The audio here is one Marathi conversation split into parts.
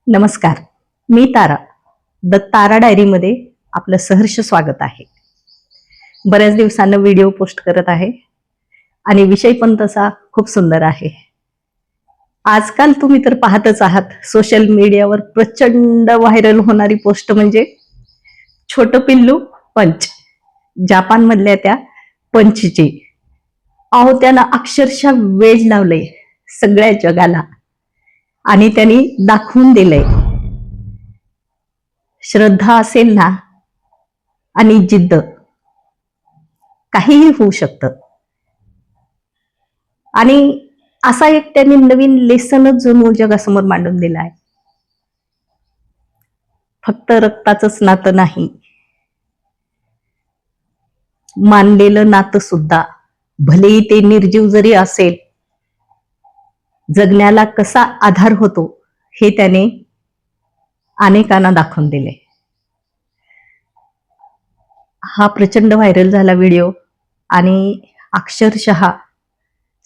नमस्कार, मी तारा. द तारा डायरीमध्ये आपलं सहर्ष स्वागत आहे. बऱ्याच दिवसांनं व्हिडिओ पोस्ट करत आहे आणि विषय पण तसा खूप सुंदर आहे. आजकाल तुम्ही तर पाहतच आहात, सोशल मीडियावर प्रचंड व्हायरल होणारी पोस्ट म्हणजे छोटं पिल्लू पंच. जपानमधल्या त्या पंचची. अहो, त्यानं अक्षरशः वेड लावलंय सगळ्या जगाला आणि त्यांनी दाखवून दिलंय. श्रद्धा असेल ना आणि जिद्द, काहीही होऊ शकतं. आणि असा एक त्यांनी नवीन लेसनच जणू जगासमोर मांडून दिला आहे. फक्त रक्ताचंच नातं नाही, मानलेलं नातं सुद्धा, भलेही ते निर्जीव जरी असेल, जगण्याला कसा आधार होतो हे त्याने अनेकांना दाखवून दिले. हा प्रचंड व्हायरल झाला व्हिडिओ आणि अक्षरशः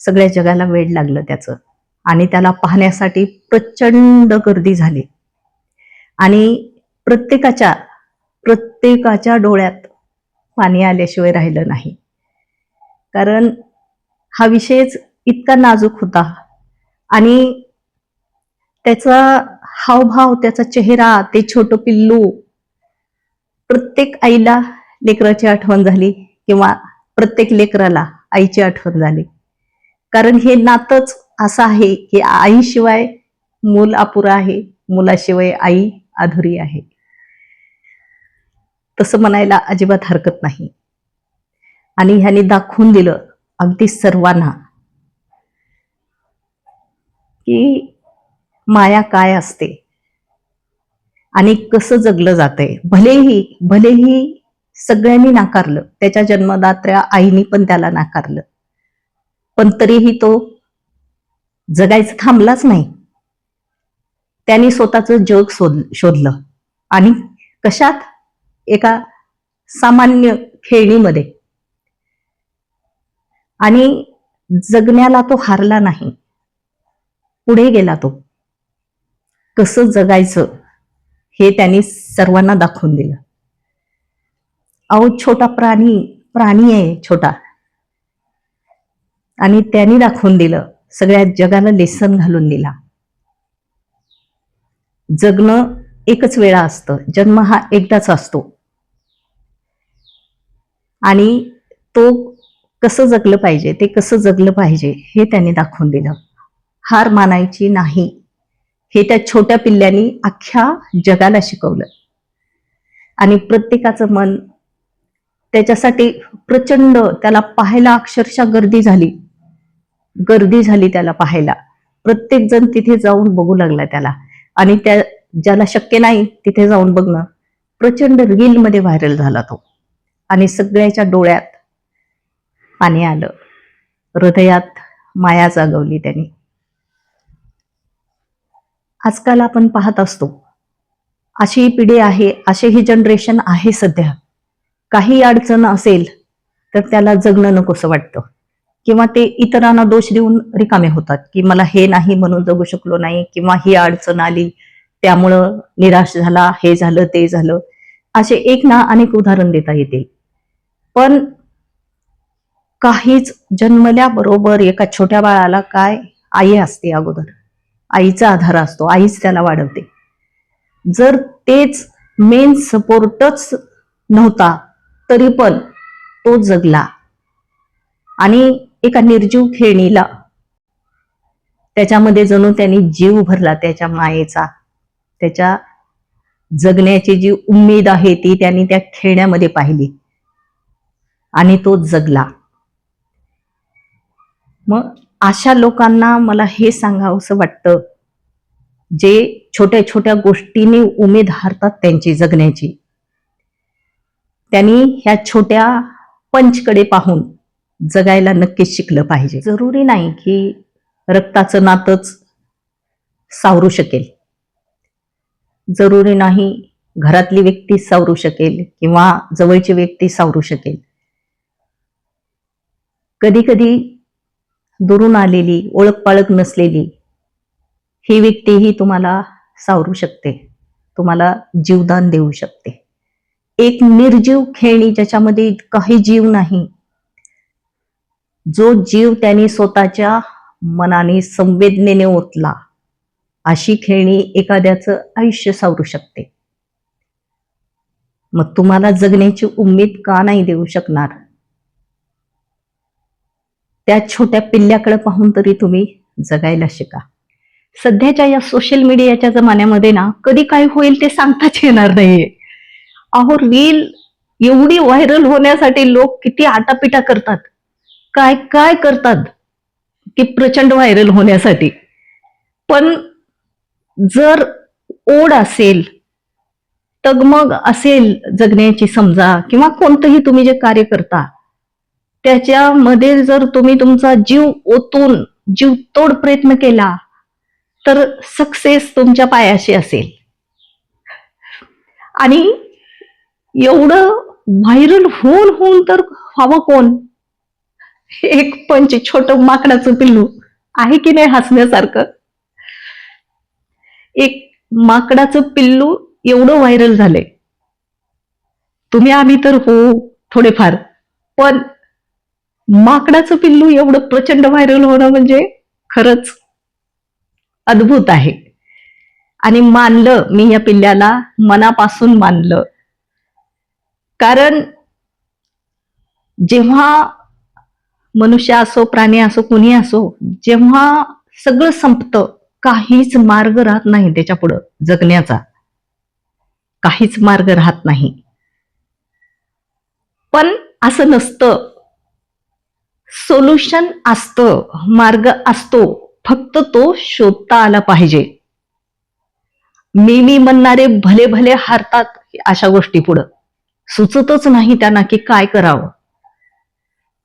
सगळ्या जगाला वेड लागलं त्याचं आणि त्याला पाहण्यासाठी प्रचंड गर्दी झाली आणि प्रत्येकाच्या डोळ्यात पाणी आल्याशिवाय राहिलं नाही. कारण हा विषयच इतका नाजूक होता आणि त्याचा हावभाव, त्याचा चेहरा, ते छोटं पिल्लू, प्रत्येक आईला लेकराची आठवण झाली किंवा प्रत्येक लेकराला आईची आठवण झाली. कारण हे नातंच असं आहे की आईशिवाय मूल अपुरं आहे, मुलाशिवाय आई अधुरी आहे. तसं म्हणायला अजिबात हरकत नाही. आणि ह्याने दाखवून दिलं अगदी सर्वांना की माया काय असते आणि कसं जगलं जातंय. भलेही सगळ्यांनी नाकारलं, त्याच्या जन्मदात्या आईनी पण त्याला नाकारलं, पण तरीही तो जगायचं थांबलाच नाही. त्यांनी स्वतःचं जग शोधलं आणि कशात? एका सामान्य खेळणीमध्ये. आणि जगण्याला तो हारला नाही, पुढे गेला. तो कसं जगायचं हे त्यांनी सर्वांना दाखवून दिलं. अहो, छोटा प्राणी आहे छोटा, आणि त्यांनी दाखवून दिलं, सगळ्या जगाला लेसन घालून दिला. जगणं एकच वेळा असतं, जन्म हा एकदाच असतो आणि तो कसं जगलं पाहिजे, ते कसं जगलं पाहिजे हे त्यांनी दाखवून दिलं. हार मानायची नाही हे त्या छोट्या पिल्ल्यानी अख्ख्या जगाला शिकवलं. आणि प्रत्येकाचं मन त्याच्यासाठी प्रचंड, त्याला पाहायला अक्षरशः गर्दी झाली त्याला पाहायला. प्रत्येक जण तिथे जाऊन बघू लागला त्याला. आणि त्या ज्याला शक्य नाही तिथे जाऊन बघणं, प्रचंड रील मध्ये व्हायरल झाला तो. आणि सगळ्याच्या डोळ्यात पाणी आलं, हृदयात माया जागवली त्यांनी. आजकाल आपण पाहत असतो, अशी ही पिढी आहे, असे ही जनरेशन आहे सध्या. काही अडचण असेल तर त्याला जगणं नकोसं वाटतं किंवा ते इतरांना दोष देऊन रिकामे होतात की मला हे नाही म्हणून जगू शकलो नाही, किंवा ही अडचण आली त्यामुळं निराश झाला, हे झालं ते झालं. असे एक ना अनेक उदाहरण देता येतील. पण काहीच जन्मल्याबरोबर एका छोट्या बाळाला काय आई असते, अगोदर आईचा आधार असतो, आईच त्याला वाढवते. जर तेच मेन सपोर्टच नव्हता तरी पण तो जगला आणि एका निर्जीव खेळणीला त्याच्यामध्ये जणू त्यांनी जीव भरला, त्याच्या मायेचा, त्याच्या जगण्याची जी उम्मीद आहे ती त्यांनी त्या खेळण्यामध्ये पाहिली आणि तो जगला. मग अशा लोकांना मला हे सांगावंसं वाटतं, जे छोट्या छोट्या गोष्टींनी उमेद हारतात त्यांची जगण्याची, त्यांनी ह्या छोट्या पंचकडे पाहून जगायला नक्कीच शिकलं पाहिजे. जरुरी नाही की रक्ताचं नातंच सावरू शकेल, जरुरी नाही घरातली व्यक्ती सावरू शकेल किंवा जवळची व्यक्ती सावरू शकेल. कधी कधी दुरून आलेली, ओळख पाळख नसलेली ही व्यक्तीही तुम्हाला सावरू शकते, तुम्हाला जीवदान देऊ शकते. एक निर्जीव खेळणी ज्याच्यामध्ये काही जीव नाही, जो जीव त्यांनी स्वतःच्या मनाने संवेदनेने ओतला, अशी खेळणी एखाद्याचं आयुष्य सावरू शकते. मग तुम्हाला जगण्याची उमेद का नाही देऊ शकणार? त्या छोट्या पिल्ल्याकडे पाहून तरी तुम्ही जगायला शिका. सध्याच्या या सोशल मीडियाच्या जमान्यामध्ये ना, कधी काय होईल ते सांगताच येणार नाहीये. अहो, रील एवढी व्हायरल होण्यासाठी लोक किती आटापिटा करतात, काय काय करतात की प्रचंड व्हायरल होण्यासाठी. पण जर ओढ असेल, तगमग असेल जगण्याची समजा, किंवा कोणतंही तुम्ही जे कार्य करता त्याच्यामध्ये जर तुम्ही तुमचा जीव ओतून जीवतोड प्रयत्न केला, तर सक्सेस तुमच्या पायाशी असेल. आणि एवढं व्हायरल होऊन होऊन तर हवं कोण? एक पंच छोट माकडाचं पिल्लू आहे की नाही हसण्यासारखं? एक माकडाचं पिल्लू एवढं व्हायरल झालंय. तुम्ही आम्ही तर हो थोडेफार, पण माकडाचं पिल्लू एवढं प्रचंड व्हायरल होणं म्हणजे खरंच अद्भुत आहे. आणि मानलं मी या पिल्ल्याला, मनापासून मानलं. कारण जेव्हा मनुष्य असो, प्राणी असो, कुणी असो, जेव्हा सगळं संपतं, काहीच मार्ग राहत नाही त्याच्या पुढं जगण्याचा, काहीच मार्ग राहत नाही. पण असं नसतं. सोल्युशन असतं, मार्ग असतो, फक्त तो शोधता आला पाहिजे. मी म्हणणारे भले भले हारतात अशा गोष्टी पुढं, सुचतच नाही त्यांना की काय करावं.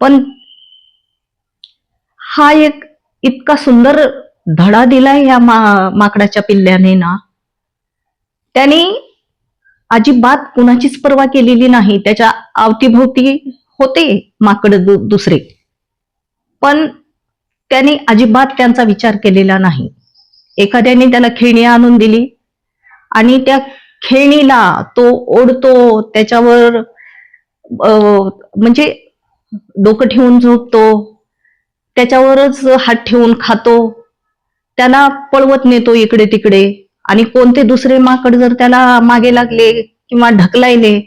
पण हा एक इतका सुंदर धडा दिलाय या माकडाच्या पिल्ल्याने ना, त्याने अजिबात कुणाचीच पर्वा केलेली नाही. त्याच्या अवतीभोवती होते माकड दुसरे, पण त्याने अजिबात त्यांचा विचार केलेला नाही. एखाद्याने त्याला खेळणी आणून दिली आणि त्या खेळणीला तो ओढतो, त्याच्यावर म्हणजे डोकं ठेवून झोपतो, त्याच्यावरच हात ठेवून खातो, त्याला पळवत नेतो इकडे तिकडे. आणि कोणते दुसरे माकड जर त्याला मागे लागले किंवा ढकलायले,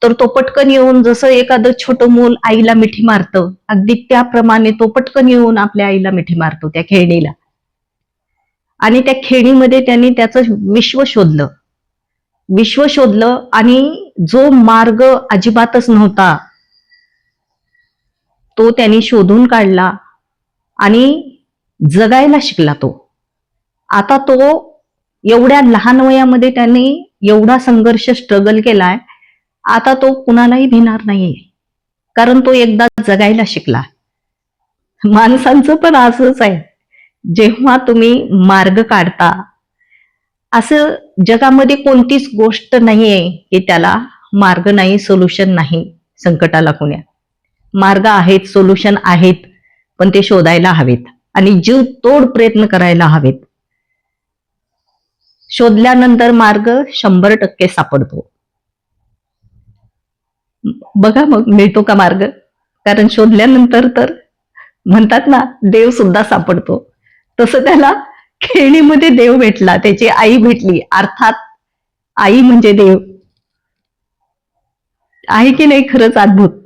तर तो पटकन येऊन, जसं एखादं छोटं मूल आईला मिठी मारतं, अगदी त्याप्रमाणे तो पटकन येऊन आपल्या आईला मिठी मारतो त्या खेळणीला. आणि त्या खेळणीमध्ये त्यांनी त्याचं विश्व शोधलं आणि जो मार्ग अजिबातच नव्हता तो त्यांनी शोधून काढला आणि जगायला शिकला तो. आता तो एवढ्या लहान वयामध्ये त्यांनी एवढा संघर्ष स्ट्रगल केलाय, आता तो कुणालाही भिणार नाहीये, कारण तो एकदा जगायला शिकला. माणसांचं पण असंच आहे, जेव्हा तुम्ही मार्ग काढता, असं जगामध्ये कोणतीच गोष्ट नाहीये की त्याला मार्ग नाही, सोल्युशन नाही. संकटाला कोण्या मार्ग आहेत, सोल्युशन आहेत, पण ते शोधायला हवेत आणि जीव तोड प्रयत्न करायला हवेत. शोधल्यानंतर मार्ग 100% सापडतो. बघा मग मिळतो का मार्ग? कारण शोधल्यानंतर तर म्हणतात ना, देव सुद्धा सापडतो. तसं त्याला खेळणीमध्ये देव भेटला, त्याची आई भेटली. अर्थात आई म्हणजे देव आहे की नाही? खरंच अद्भुत.